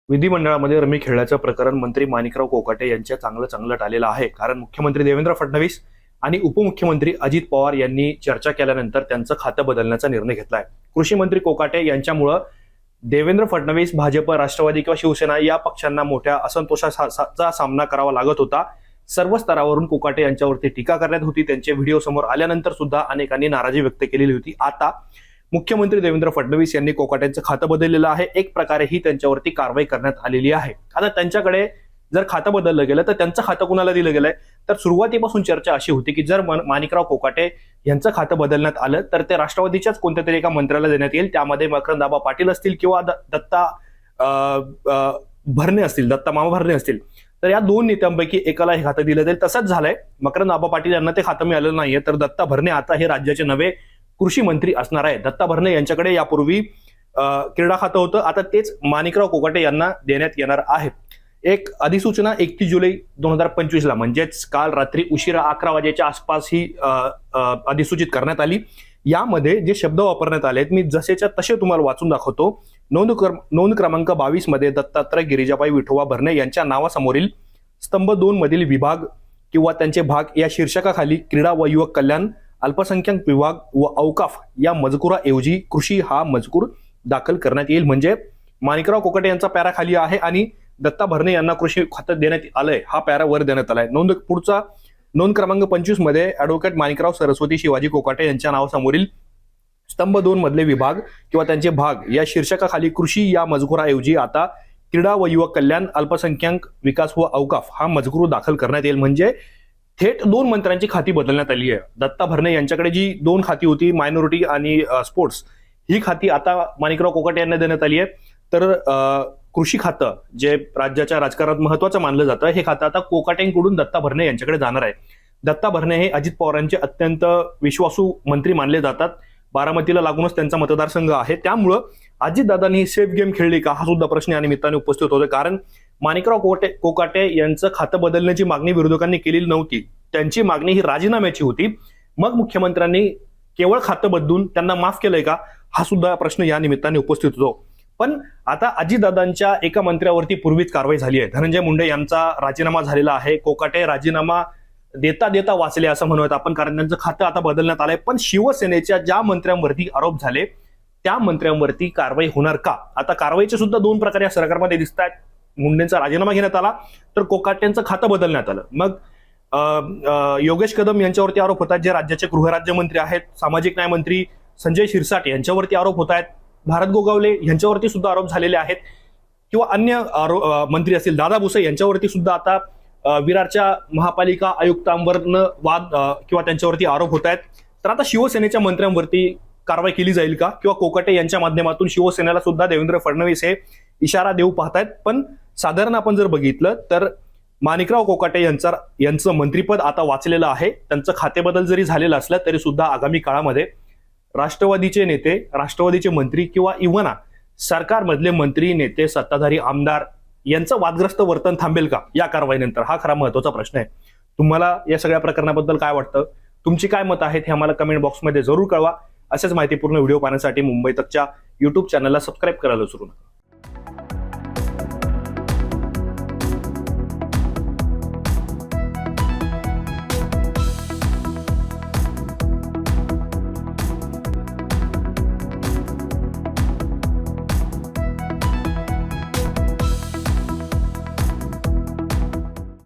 विधिमंडळामध्ये rummy खेळल्याचं प्रकरण मंत्री माणिकराव कोकाटे यांच्या चांगलं टाळलेलं आहे. कारण मुख्यमंत्री देवेंद्र फडणवीस आणि उपमुख्यमंत्री अजित पवार यांनी चर्चा केल्यानंतर त्यांचं खातं बदलण्याचा निर्णय घेतलाय. कृषी मंत्री कोकाटे यांच्यामुळं देवेंद्र फडणवीस, भाजप, राष्ट्रवादी किंवा शिवसेना या पक्षांना मोठ्या असंतोषाचा सामना करावा लागत होता. सर्व स्तरावरून कोकाटे यांच्यावरती टीका करण्यात होती. त्यांचे व्हिडिओ समोर आल्यानंतर सुद्धा अनेकांनी नाराजी व्यक्त केलेली होती. आता मुख्यमंत्री देवेंद्र फडणवीस यांनी कोकाटेंचं खातं बदललेलं आहे. एक प्रकारे ही त्यांच्यावरती कारवाई करण्यात आलेली आहे. आता त्यांच्याकडे जर खातं बदललं गेलं तर त्यांचं खातं कुणाला दिलं गेलंय, तर सुरुवातीपासून चर्चा अशी होती की जर माणिकराव कोकाटे यांचं खातं बदलण्यात आलं तर ते राष्ट्रवादीच्याच कोणत्या तरी एका मंत्र्याला देण्यात येईल. त्यामध्ये मकरंद पाटील असतील किंवा दत्ता भरणे असतील, दत्ता मामा भरणे असतील. तर या दोन नेत्यांपैकी एकाला हे खातं दिलं जाईल. तसंच झालंय. मकरंद पाटील यांना ते खातं मिळालं नाहीये, तर दत्ता भरणे आता हे राज्याचे नवे कृषी मंत्री असणार आहे. दत्ता भरणे यांच्याकडे यापूर्वी क्रीडा खातं होतं. आता तेच माणिकराव कोकाटे यांना देण्यात येणार आहे. एक अधिसूचना 31 जुलै 2025 म्हणजेच काल रात्री उशिरा 11 वाजेच्या आसपास ही अधिसूचित करण्यात आली. यामध्ये जे शब्द वापरण्यात आले मी जसेच्या तसे तुम्हाला वाचून दाखवतो. नोंद क्रमांक 22 मध्ये दत्तात्रय गिरिजाबाई विठोबा भरणे यांच्या नावासमोरील स्तंभ 2 मधील विभाग किंवा त्यांचे भाग या शीर्षकाखाली क्रीडा व युवक कल्याण, अल्पसंख्याक विभाग व औकाफ या मजकुराऐवजी कृषी हा मजकूर दाखल करण्यात येईल. म्हणजे माणिकराव कोकाटे यांचा पॅरा खाली आहे आणि दत्ता भरणे यांना कृषी खातं देण्यात आलंय, हा पॅरा वर देण्यात आलाय. नोंद क्रमांक 25 मध्ये ऍडव्होकेट माणिकराव सरस्वती शिवाजी कोकाटे यांच्या नावासमोरील स्तंभ 2 मधले विभाग किंवा त्यांचे भाग या शीर्षकाखाली कृषी या मजकुराऐवजी आता क्रीडा व युवक कल्याण, अल्पसंख्याक विकास व औकाफ हा मजकूर दाखल करण्यात येईल. म्हणजे थेट दोन मंत्र्यांची खाती बदलण्यात आली आहे. दत्ता भरणे यांच्याकडे जी दोन खाती होती, मायनॉरिटी आणि स्पोर्ट्स, ही खाती आता माणिकराव कोकाटे यांना देण्यात आली आहे. तर कृषी खातं जे राज्याच्या राजकारणात महत्वाचं मानलं जातं, हे खातं आता कोकाटेंकडून दत्ता भरणे यांच्याकडे जाणार आहे. दत्ता भरणे हे अजित पवारांचे अत्यंत विश्वासू मंत्री मानले जातात. बारामतीला लागूनच त्यांचा मतदारसंघ आहे. त्यामुळं अजितदादांनी सेफ गेम खेळली का, हा सुद्धा प्रश्न या निमित्ताने उपस्थित होतो. कारण माणिकराव कोकाटे यांचं खातं बदलण्याची मागणी विरोधकांनी केलेली नव्हती. त्यांची मागणी ही राजीनाम्याची होती. मग मुख्यमंत्र्यांनी केवळ खातं बदलून त्यांना माफ केलंय का, हा सुद्धा प्रश्न या निमित्ताने उपस्थित होतो. पण आता अजितदादांच्या एका मंत्र्यावरती पूर्वीच कारवाई झाली आहे. धनंजय मुंडे यांचा राजीनामा झालेला आहे. कोकाटे राजीनामा देता वाचले असं म्हणूयात आपण, कारण त्यांचं खातं आता बदलण्यात आलंय. पण शिवसेनेच्या ज्या मंत्र्यांवरती आरोप झाले त्या मंत्र्यांवरती कारवाई होणार का? आता कारवाईचे सुद्धा दोन प्रकार या सरकारमध्ये दिसत आहेत. मुंडेंचा राजीनामा घेण्यात आला तर कोकाटेंचं खातं बदलण्यात आलं. मग योगेश कदम यांच्यावरती आरोप होतात, जे राज्याचे गृहराज्यमंत्री आहेत. सामाजिक न्याय मंत्री संजय शिरसाट यांच्यावरती आरोप होत आहेत. भारत गोगावले यांच्यावरती सुद्धा आरोप झालेले आहेत. किंवा अन्य मंत्री असतील, दादा भुसे यांच्यावरती सुद्धा आता विरारच्या महापालिका आयुक्तांवरनं वाद किंवा त्यांच्यावरती आरोप होत आहेत. तर आता शिवसेनेच्या मंत्र्यांवरती कारवाई केली जाईल का, किंवा कोकाटे यांच्या माध्यमातून शिवसेनेला सुद्धा देवेंद्र फडणवीस हे इशारा देऊ पाहतायत. पण साधारण आपण जर बघितलं तर माणिकराव कोकाटे यांचं मंत्रीपद आता वाचलेलं आहे. त्यांचं खातेबदल जरी झालेलं असलं तरी सुद्धा आगामी काळामध्ये राष्ट्रवादीचे नेते, राष्ट्रवादीचे मंत्री किंवा इव्हन सरकारमधले मंत्री, नेते, सत्ताधारी, आमदार यांचं वादग्रस्त वर्तन थांबेल का या कारवाईनंतर, हा खरा महत्वाचा प्रश्न आहे. तुम्हाला या सगळ्या प्रकरणाबद्दल काय वाटतं, तुमची काय मत आहेत हे आम्हाला कमेंट बॉक्समध्ये जरूर कळवा. अशाच माहितीपूर्ण व्हिडिओ पाहण्यासाठी मुंबई तकच्या YouTube चॅनलला सबस्क्राईब करायला विसरू नका.